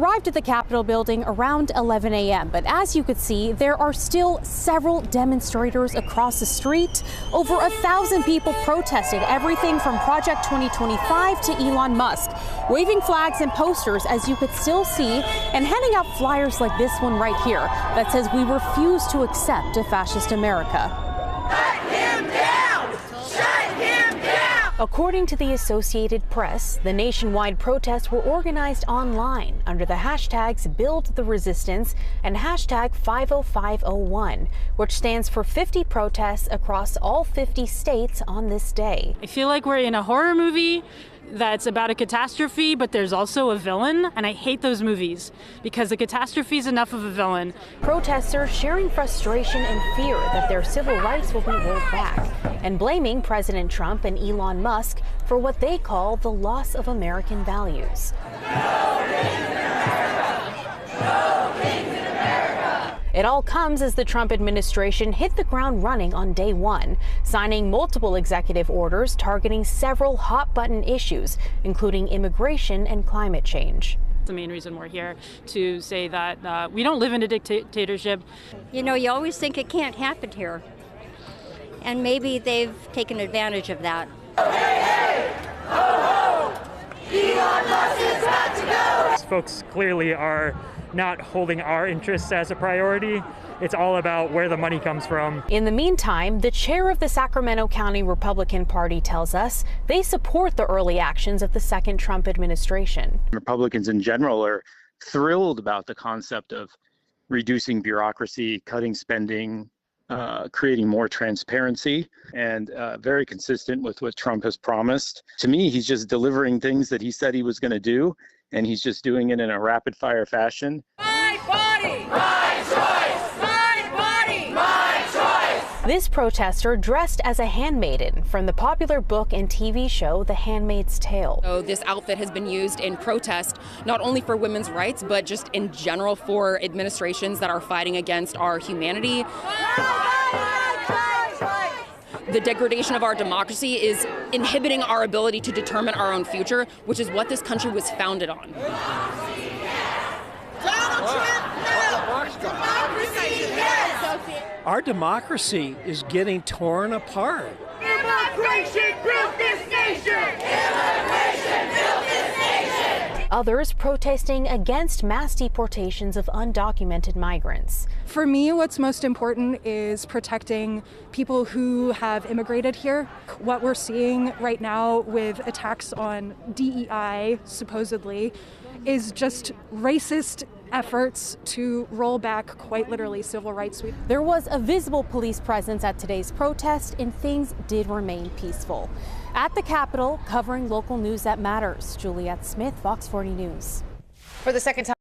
arrived at the Capitol building around 11 a.m. But as you could see, there are still several demonstrators across the street. Over 1,000 people protested everything from Project 2025 to Elon Musk, waving flags and posters, as you could still see, and handing out flyers like this one right here that says, "We refuse to accept a fascist America." Shut him down! Shut him down! According to the Associated Press, the nationwide protests were organized online under the hashtags Build the Resistance and hashtag 50501, which stands for 50 protests across all 50 states on this day. I feel like we're in a horror movie that's about a catastrophe, but there's also a villain, and I hate those movies because a catastrophe is enough of a villain. Protesters sharing frustration and fear that their civil rights will be rolled back, and blaming President Trump and Elon Musk for what they call the loss of American values. It all comes as the Trump administration hit the ground running on day one, signing multiple executive orders targeting several hot-button issues, including immigration and climate change. The main reason we're here to say that we don't live in a dictatorship. You know, you always think it can't happen here, and maybe they've taken advantage of that. Hey, hey! Ho, ho! Elon Musk has got to go! Folks clearly are not holding our interests as a priority. It's all about where the money comes from. In the meantime, the chair of the Sacramento County Republican Party tells us they support the early actions of the second Trump administration. Republicans in general are thrilled about the concept of reducing bureaucracy, cutting spending, creating more transparency, and very consistent with what Trump has promised. To me, he's just delivering things that he said he was going to do, and he's just doing it in a rapid-fire fashion. My body! My choice! My body! My choice! This protester dressed as a handmaiden from the popular book and TV show The Handmaid's Tale. So this outfit has been used in protest, not only for women's rights, but just in general for administrations that are fighting against our humanity. The degradation of our democracy is inhibiting our ability to determine our own future, which is what this country was founded on. Donald Trump, no! Democracy, yes! Our democracy is getting torn apart. Immigration built this nation! Immigration built this nation! Others protesting against mass deportations of undocumented migrants. For me, what's most important is protecting people who have immigrated here. What we're seeing right now with attacks on DEI, supposedly, is just racist efforts to roll back, quite literally, civil rights. There was a visible police presence at today's protest, and things did remain peaceful. At the Capitol, covering local news that matters, Juliette Smith, Fox 40 News. For the second time.